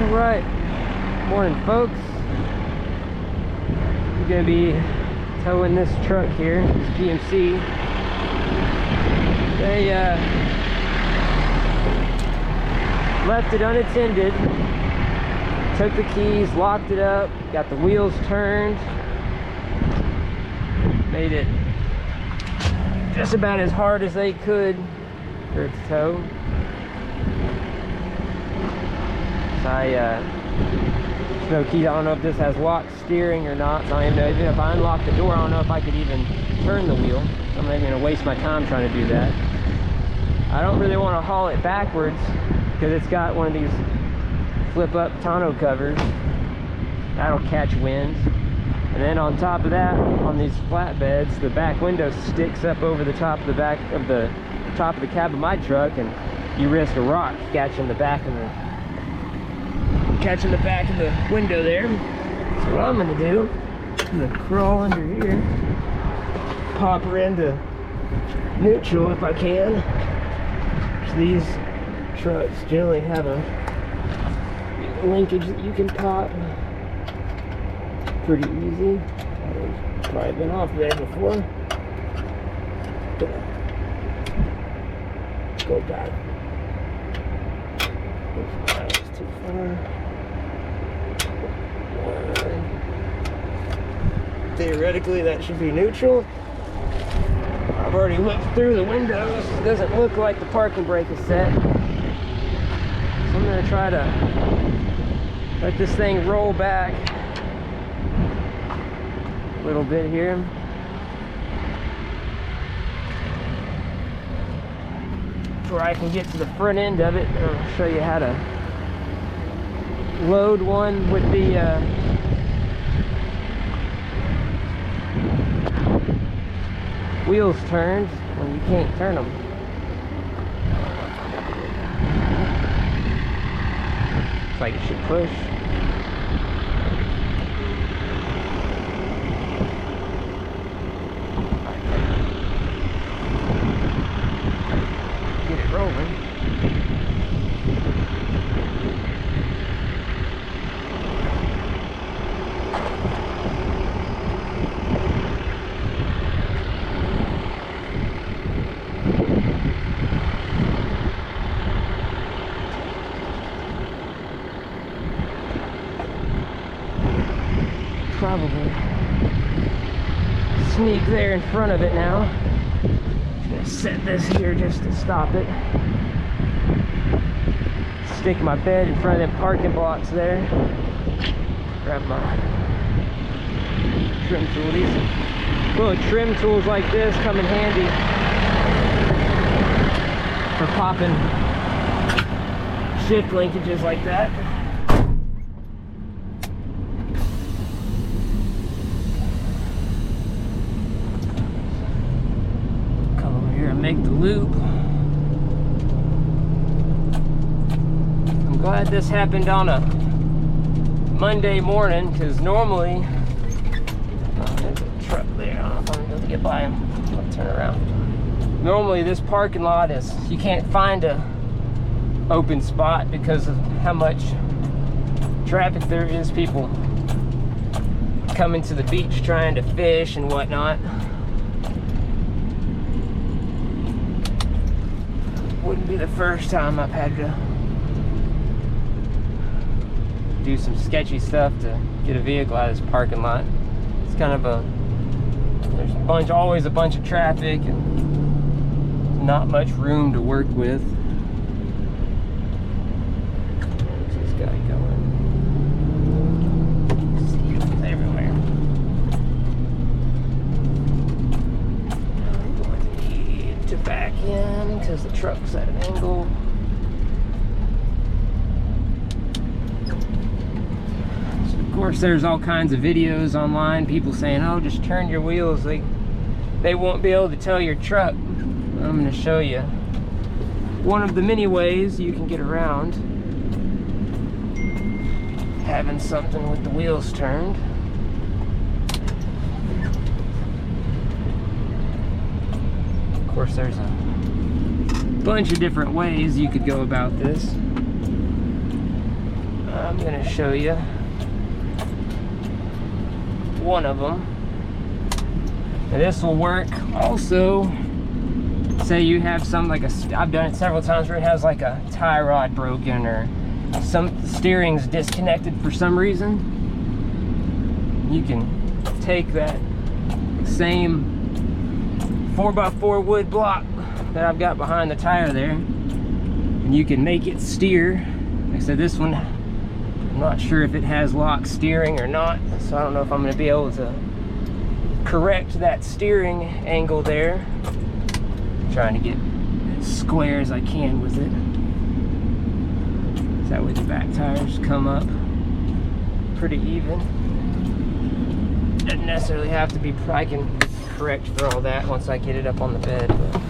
Alright, morning folks. I'm going to be towing this truck here, this GMC. They left it unattended, took the keys, locked it up, got the wheels turned, made it just about as hard as they could for it to tow. There's no key. I don't know if this has lock steering or not. So even if I unlock the door, I don't know if I could even turn the wheel. So I'm not even gonna waste my time trying to do that. I don't really want to haul it backwards because it's got one of these flip up tonneau covers. That'll catch wind. And then on top of that, on these flatbeds, the back window sticks up over the top of the top of the cab of my truck, and you risk a rock catching the back of the window there. So what I'm gonna do, I'm gonna crawl under here, pop her into neutral if I can. So these trucks generally have a linkage that you can pop pretty easy. I've probably been off there before. Go back. That was too far. Theoretically that should be neutral. I've already looked through the windows. It doesn't look like the parking brake is set. So I'm going to try to let this thing roll back a little bit here. Where I can get to the front end of it. I'll show you how to load one with the wheels turned when you can't turn them. Looks like it should push. Get it rolling. Probably sneak there in front of it now. I'm gonna set this here just to stop it. Stick my bed in front of them parking blocks there. Grab my trim tool. These little trim tools like this come in handy for popping shift linkages like that. Make the loop. I'm glad this happened on a Monday morning, because normally there's a truck there. I don't know if I'm gonna be able to get by him. I'll turn around. Normally this parking lot is, you can't find a open spot because of how much traffic there is. People coming to the beach trying to fish and whatnot. Wouldn't be the first time I've had to do some sketchy stuff to get a vehicle out of this parking lot. It's kind of there's always a bunch of traffic and not much room to work with. Where's this guy going? See, it's everywhere. I'm going to need to back in because the truck's at an angle. So of course there's all kinds of videos online, people saying, oh, just turn your wheels, they won't be able to tow your truck. I'm going to show you one of the many ways you can get around having something with the wheels turned. Of course there's a bunch of different ways you could go about this. I'm gonna show you one of them. And this will work also. Say you have some like I've done it several times where it has like a tie rod broken or some steering's disconnected for some reason. You can take that same 4x4 wood block that I've got behind the tire there, and you can make it steer. Like I said, this one, I'm not sure if it has lock steering or not, so I don't know if I'm going to be able to correct that steering angle there. I'm trying to get as square as I can with it. So that way the back tires come up pretty even. Doesn't necessarily have to be, I can correct for all that once I get it up on the bed. But.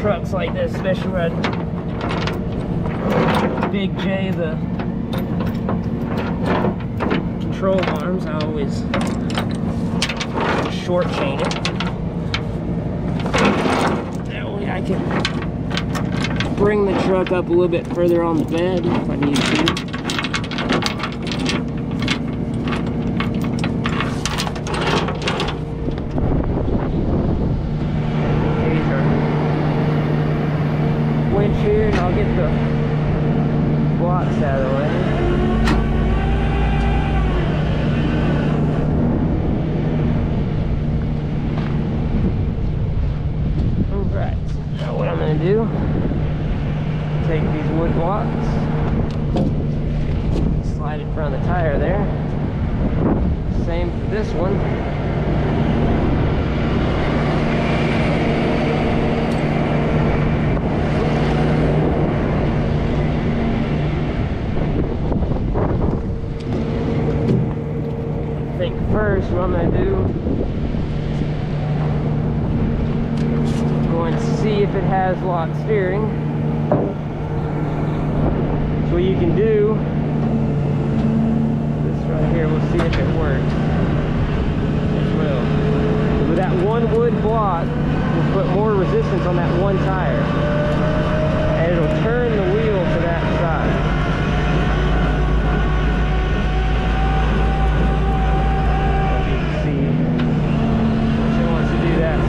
Trucks like this, especially when Big J, the control arms, I always short chain it. That way I can bring the truck up a little bit further on the bed if I need to. Here, and I'll get the blocks out of the way. Alright, now what I'm going to do, take these wood blocks, slide it in front of the tire there. Same for this one. First, what I'm going to do, I'm going to see if it has lock steering. So what you can do, this right here, we'll see if it works. It will. With that one wood block, we'll put more resistance on that one tire, and it'll turn the wheel to that side.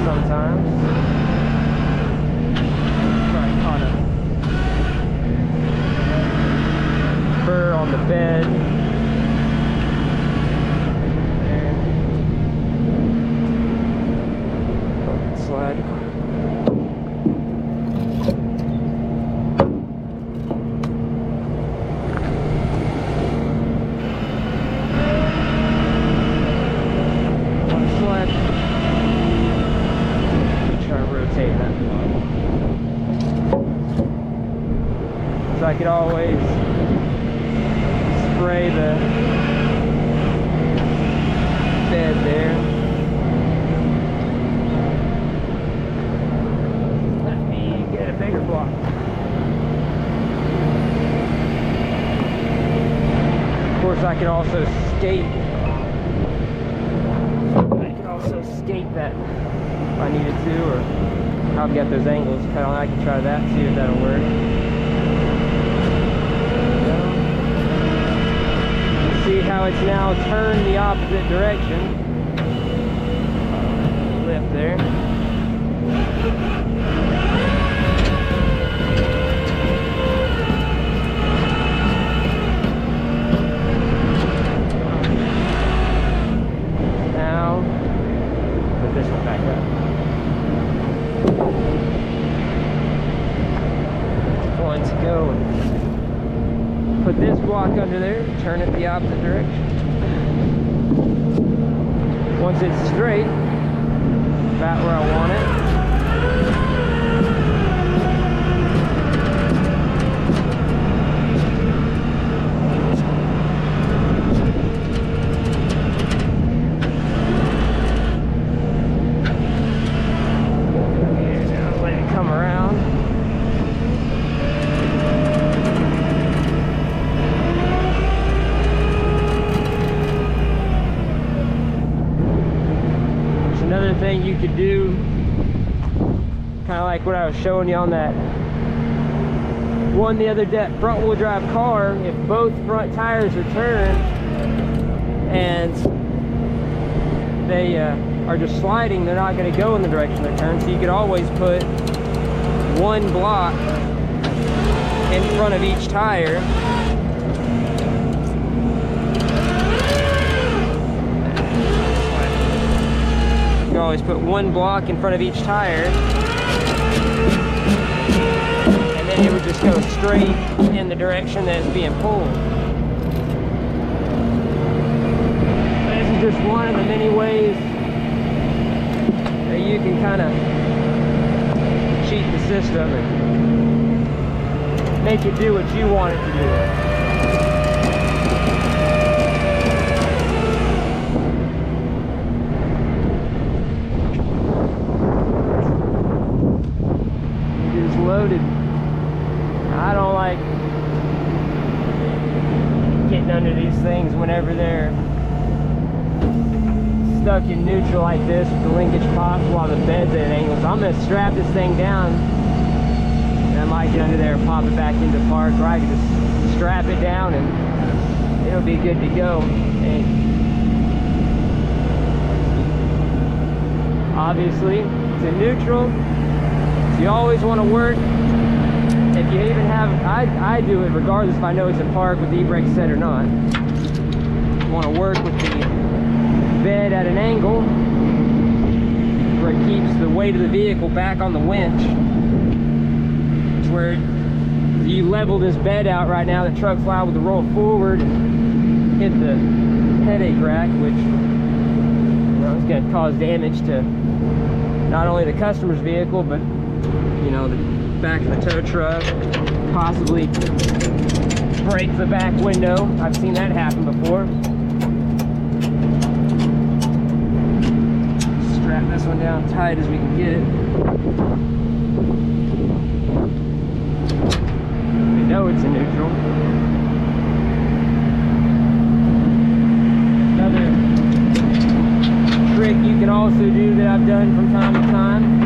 Sometimes probably caught a burr on the bed there. Slide. So I could always spray the bed there. Let me get a bigger block. Of course, I could also skate. That if I needed to, or I've got those angles cut on. I can try that, see if that'll work. See how it's now turned the opposite direction. Lift there. Now, put this one back up. Going to go and put this block under there, turn it the opposite direction. Once it's straight, about where I want it. Okay, now let it come around. Another thing you could do, kind of like what I was showing you on that one the other day, front wheel drive car, if both front tires are turned and they are just sliding, they're not going to go in the direction they're turned. So you could always put one block in front of each tire. You always put one block in front of each tire, and then it would just go straight in the direction that it's being pulled. This is just one of the many ways that you can kind of cheat the system and make it do what you want it to do. Loaded. I don't like getting under these things whenever they're stuck in neutral like this with the linkage pops while the bed's at an angle. So I'm going to strap this thing down, and I might get under there and pop it back into park, or I can just strap it down and it'll be good to go. And obviously it's in neutral. You always want to work, if you even have, I do it regardless if I know it's in park with the e-brake set or not. You want to work with the bed at an angle where it keeps the weight of the vehicle back on the winch. It's where you level this bed out right now, the truck's liable to roll forward and hit the headache rack, which is going to cause damage to not only the customer's vehicle, but the back of the tow truck, possibly break the back window. I've seen that happen before. Strap this one down tight as we can get it. We know it's in neutral. Another trick you can also do that I've done from time to time.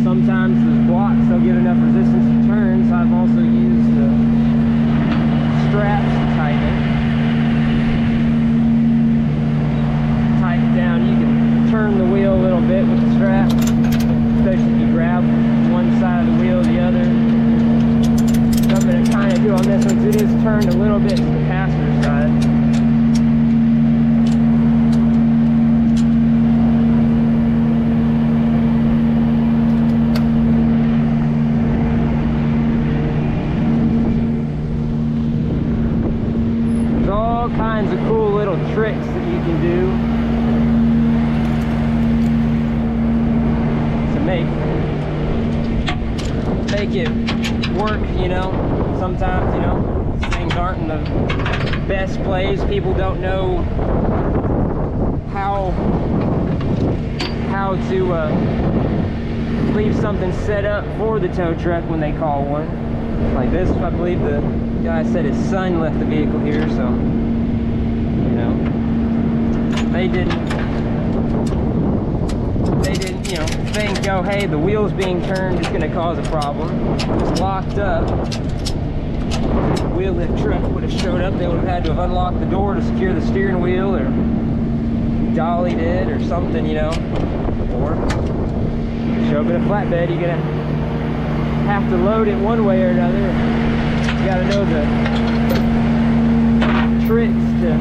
Sometimes the blocks don't get enough resistance to turn, so I've also used the straps to tighten it. Tighten it down. You can turn the wheel a little bit with the strap, especially if you grab one side of the wheel or the other. Something to kind of do on this one, because it is turned a little bit to the passenger side. Kinds of cool little tricks that you can do to make it work. Sometimes things aren't in the best place. People don't know how to leave something set up for the tow truck when they call one. Like this, I believe the guy said his son left the vehicle here, so they didn't think, oh hey, the wheel's being turned is going to cause a problem. It's locked up. wheel lift truck would have showed up, they would have had to have unlocked the door to secure the steering wheel, or dollied it or something, you know. Or show up in a flatbed, you're gonna have to load it one way or another. You gotta know the tricks to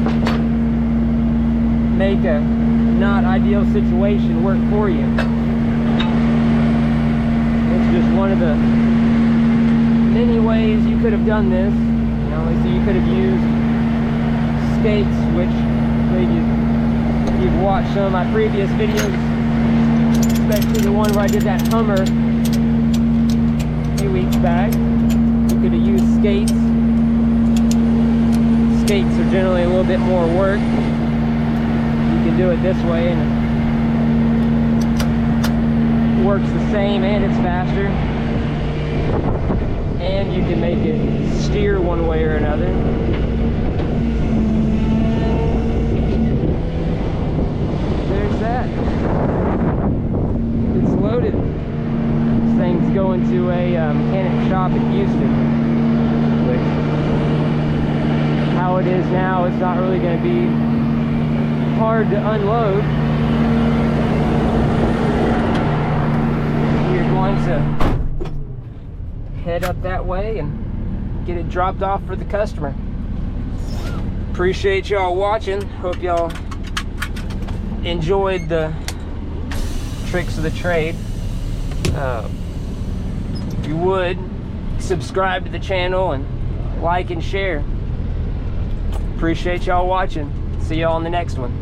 make a not ideal situation work for you. It's just one of the many ways you could have done this. You know, so you could have used skates, which maybe you've watched some of my previous videos, especially the one where I did that Hummer a few weeks back. You could have used skates. Skates are generally a little bit more work. You can do it this way and it works the same, and it's faster. And you can make it steer one way or another. There's that. It's loaded. This thing's going to a mechanic shop in Houston, which, how it is now, it's not really going to be hard to unload. We're going to head up that way and get it dropped off for the customer. Appreciate y'all watching. Hope y'all enjoyed the tricks of the trade. If you would, subscribe to the channel and like and share. Appreciate y'all watching. See y'all on the next one.